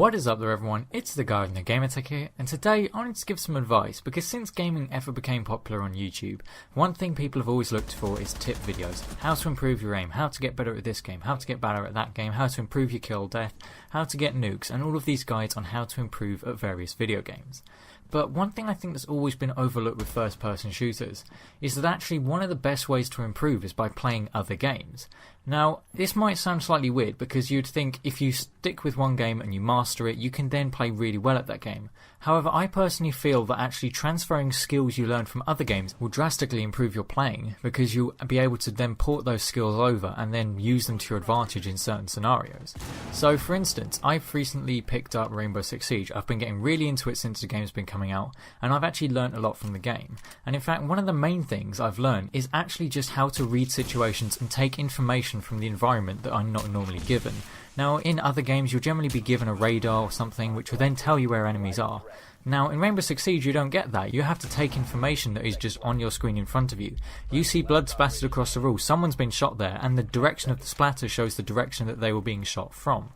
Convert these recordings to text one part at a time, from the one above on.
What is up there everyone, it's the guy in the Gamertech here, and today I wanted to give some advice because since gaming ever became popular on YouTube, one thing people have always looked for is tip videos. How to improve your aim, how to get better at this game, how to get better at that game, how to improve your kill death, how to get nukes, and all of these guides on how to improve at various video games. But one thing I think that's always been overlooked with first person shooters is that actually one of the best ways to improve is by playing other games. Now, this might sound slightly weird because you'd think if you stick with one game and you master it, you can then play really well at that game. However, I personally feel that actually transferring skills you learn from other games will drastically improve your playing because you'll be able to then port those skills over and then use them to your advantage in certain scenarios. So for instance, I've recently picked up Rainbow Six Siege. I've been getting really into it since the game's been coming out, and I've actually learned a lot from the game. And in fact, one of the main things I've learned is actually just how to read situations and take information from the environment that I'm not normally given. Now, in other games you'll generally be given a radar or something which will then tell you where enemies are. Now, in Rainbow Six Siege you don't get that. You have to take information that is just on your screen in front of you. You see blood splattered across the wall, someone's been shot there, and the direction of the splatter shows the direction that they were being shot from.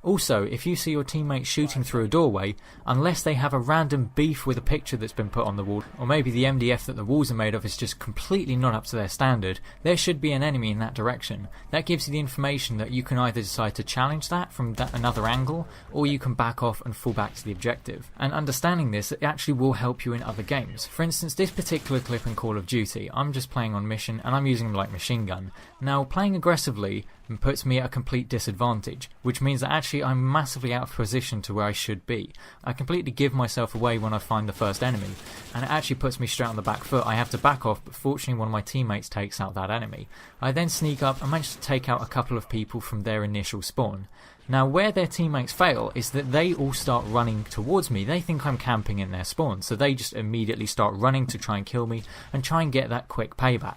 Also, if you see your teammates shooting through a doorway, unless they have a random beef with a picture that's been put on the wall, or maybe the MDF that the walls are made of is just completely not up to their standard, there should be an enemy in that direction. That gives you the information that you can either decide to challenge that from another angle, or you can back off and fall back to the objective. And understanding this, it actually will help you in other games. For instance, this particular clip in Call of Duty, I'm just playing on mission and I'm using like machine gun. Now, playing aggressively puts me at a complete disadvantage, which means that actually I'm massively out of position to where I should be. I completely give myself away when I find the first enemy, and it actually puts me straight on the back foot. I have to back off, but fortunately one of my teammates takes out that enemy. I then sneak up and manage to take out a couple of people from their initial spawn. Now, where their teammates fail is that they all start running towards me. They think I'm camping in their spawn, so they just immediately start running to try and kill me and try and get that quick payback.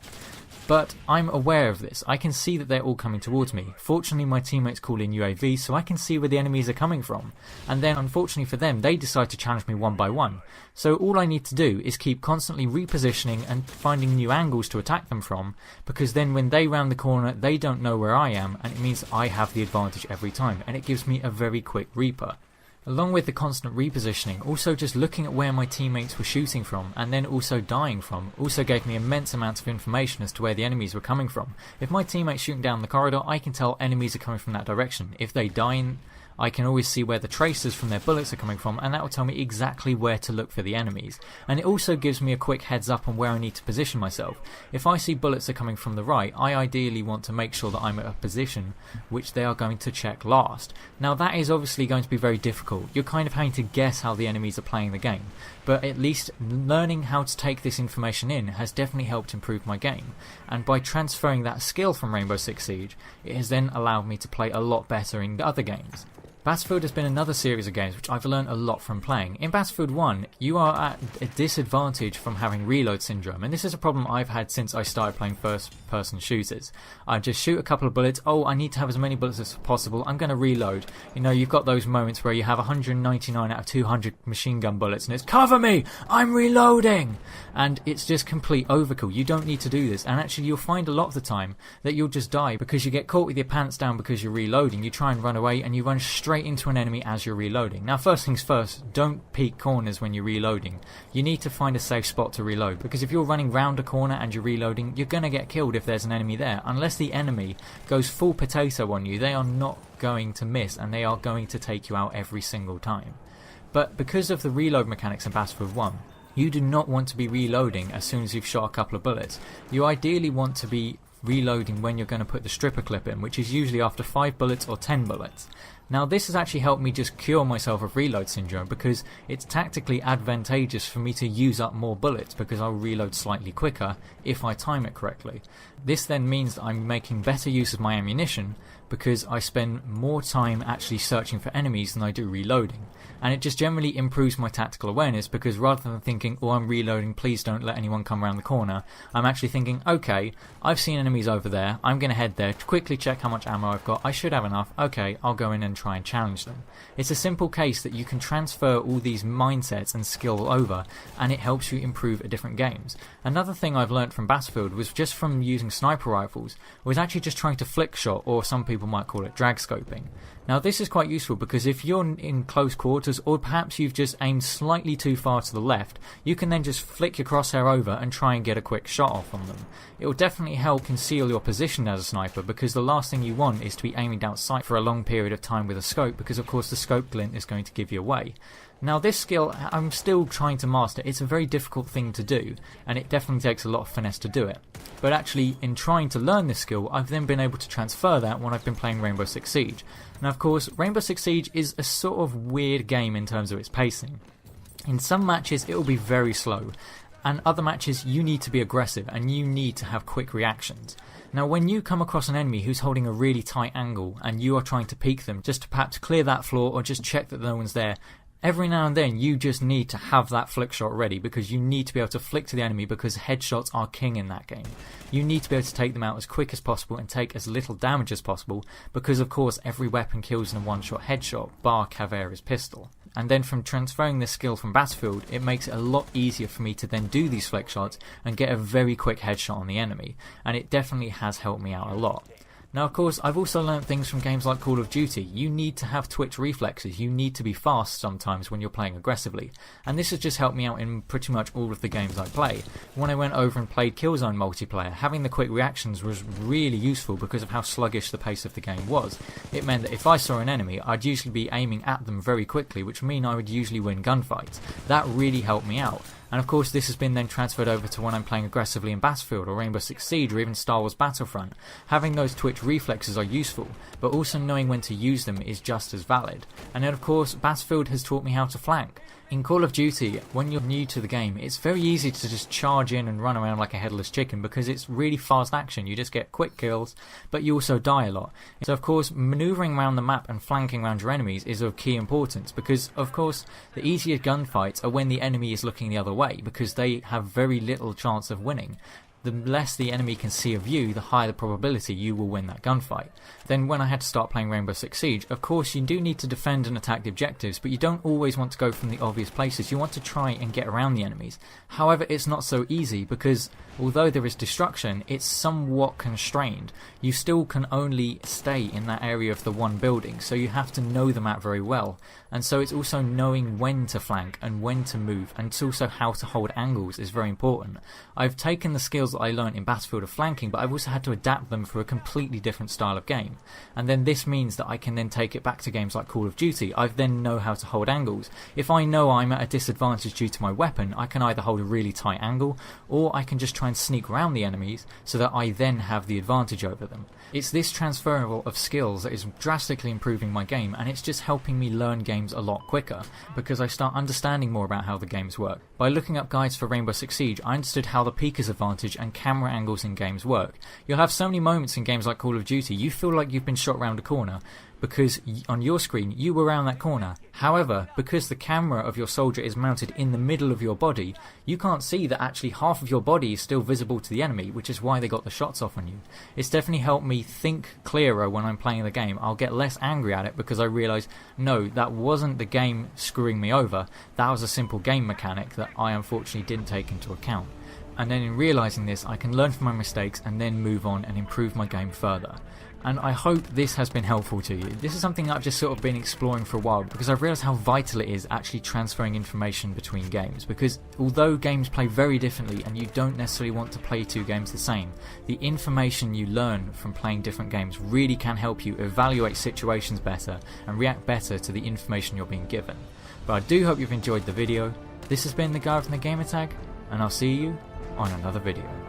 But I'm aware of this. I can see that they're all coming towards me. Fortunately, my teammates call in UAV, so I can see where the enemies are coming from. And then, unfortunately for them, they decide to challenge me one by one. So all I need to do is keep constantly repositioning and finding new angles to attack them from, because then when they round the corner, they don't know where I am, and it means I have the advantage every time, and it gives me a very quick Reaper. Along with the constant repositioning, also just looking at where my teammates were shooting from and then also dying from also gave me immense amounts of information as to where the enemies were coming from. If my teammate's shooting down the corridor, I can tell enemies are coming from that direction. If they die, I can always see where the tracers from their bullets are coming from, and that will tell me exactly where to look for the enemies. And it also gives me a quick heads up on where I need to position myself. If I see bullets are coming from the right, I ideally want to make sure that I'm at a position which they are going to check last. Now that is obviously going to be very difficult. You're kind of having to guess how the enemies are playing the game. But at least learning how to take this information in has definitely helped improve my game. And by transferring that skill from Rainbow Six Siege, it has then allowed me to play a lot better in other games. Battlefield has been another series of games which I've learned a lot from playing. In Battlefield 1, you are at a disadvantage from having reload syndrome, and this is a problem I've had since I started playing first person shooters. I just shoot a couple of bullets, oh I need to have as many bullets as possible, I'm going to reload. You know, you've got those moments where you have 199 out of 200 machine gun bullets and it's cover me, I'm reloading! And it's just complete overkill. You don't need to do this, and actually you'll find a lot of the time that you'll just die because you get caught with your pants down because you're reloading. You try and run away and you run straight into an enemy as you're reloading. Now first things first, don't peek corners when you're reloading. You need to find a safe spot to reload, because if you're running round a corner and you're reloading, you're going to get killed if there's an enemy there. Unless the enemy goes full potato on you, they are not going to miss and they are going to take you out every single time. But because of the reload mechanics in Battlefield 1, you do not want to be reloading as soon as you've shot a couple of bullets. You ideally want to be reloading when you're going to put the stripper clip in, which is usually after 5 bullets or 10 bullets. Now this has actually helped me just cure myself of reload syndrome, because it's tactically advantageous for me to use up more bullets because I'll reload slightly quicker if I time it correctly. This then means that I'm making better use of my ammunition because I spend more time actually searching for enemies than I do reloading. And it just generally improves my tactical awareness, because rather than thinking, oh I'm reloading, please don't let anyone come around the corner, I'm actually thinking, okay, I've seen enemies over there, I'm going to head there, quickly check how much ammo I've got, I should have enough, okay, I'll go in and try and challenge them. It's a simple case that you can transfer all these mindsets and skill over, and it helps you improve at different games. Another thing I've learnt from Battlefield was just from using sniper rifles, was actually just trying to flick shot, or some people might call it drag scoping. Now this is quite useful because if you're in close quarters, or perhaps you've just aimed slightly too far to the left, you can then just flick your crosshair over and try and get a quick shot off on them. It will definitely help conceal your position as a sniper, because the last thing you want is to be aiming down sight for a long period of time with a scope, because of course the scope glint is going to give you away. Now this skill I'm still trying to master. It's a very difficult thing to do, and it definitely takes a lot of finesse to do it. But actually, in trying to learn this skill, I've then been able to transfer that when I've been playing Rainbow Six Siege. Now of course, Rainbow Six Siege is a sort of weird game in terms of its pacing. In some matches it will be very slow, and other matches you need to be aggressive and you need to have quick reactions. Now when you come across an enemy who's holding a really tight angle and you are trying to peek them just to perhaps clear that floor or just check that no one's there, every now and then you just need to have that flick shot ready, because you need to be able to flick to the enemy, because headshots are king in that game. You need to be able to take them out as quick as possible and take as little damage as possible, because of course every weapon kills in a one-shot headshot, bar Caveira's pistol. And then from transferring this skill from Battlefield, it makes it a lot easier for me to then do these flick shots and get a very quick headshot on the enemy, and it definitely has helped me out a lot. Now of course, I've also learnt things from games like Call of Duty. You need to have twitch reflexes, you need to be fast sometimes when you're playing aggressively, and this has just helped me out in pretty much all of the games I play. When I went over and played Killzone multiplayer, having the quick reactions was really useful because of how sluggish the pace of the game was. It meant that if I saw an enemy, I'd usually be aiming at them very quickly, which would mean I would usually win gunfights. That really helped me out. And of course this has been then transferred over to when I'm playing aggressively in Battlefield or Rainbow Six Siege or even Star Wars Battlefront. Having those twitch reflexes are useful, but also knowing when to use them is just as valid. And then of course Battlefield has taught me how to flank. In Call of Duty, when you're new to the game, it's very easy to just charge in and run around like a headless chicken, because it's really fast action. You just get quick kills, but you also die a lot. So of course, manoeuvring around the map and flanking around your enemies is of key importance, because of course, the easier gunfights are when the enemy is looking the other way, because they have very little chance of winning. The less the enemy can see of you, the higher the probability you will win that gunfight. Then when I had to start playing Rainbow Six Siege, of course you do need to defend and attack the objectives, but you don't always want to go from the obvious places. You want to try and get around the enemies. However, it's not so easy, because although there is destruction, it's somewhat constrained. You still can only stay in that area of the one building, so you have to know the map very well. And so it's also knowing when to flank and when to move, and it's also how to hold angles is very important. I've taken the skills that I learned in Battlefield of flanking, but I've also had to adapt them for a completely different style of game. And then this means that I can then take it back to games like Call of Duty. I then know how to hold angles. If I know I'm at a disadvantage due to my weapon, I can either hold a really tight angle, or I can just try and sneak around the enemies so that I then have the advantage over them. It's this transferable of skills that is drastically improving my game, and it's just helping me learn games a lot quicker, because I start understanding more about how the games work. By looking up guides for Rainbow Six Siege, I understood how the peeker's advantage and camera angles in games work. You'll have so many moments in games like Call of Duty, you feel like you've been shot round a corner, because on your screen you were around that corner. However, because the camera of your soldier is mounted in the middle of your body, you can't see that actually half of your body is still visible to the enemy, which is why they got the shots off on you. It's definitely helped me think clearer when I'm playing the game. I'll get less angry at it because I realise, no, that wasn't the game screwing me over, that was a simple game mechanic that I unfortunately didn't take into account. And then in realising this, I can learn from my mistakes and then move on and improve my game further. And I hope this has been helpful to you. This is something that I've just sort of been exploring for a while, because I've realised how vital it is actually transferring information between games. Because although games play very differently and you don't necessarily want to play two games the same, the information you learn from playing different games really can help you evaluate situations better and react better to the information you're being given. But I do hope you've enjoyed the video. This has been the guy from the Gamertag, and I'll see you on another video.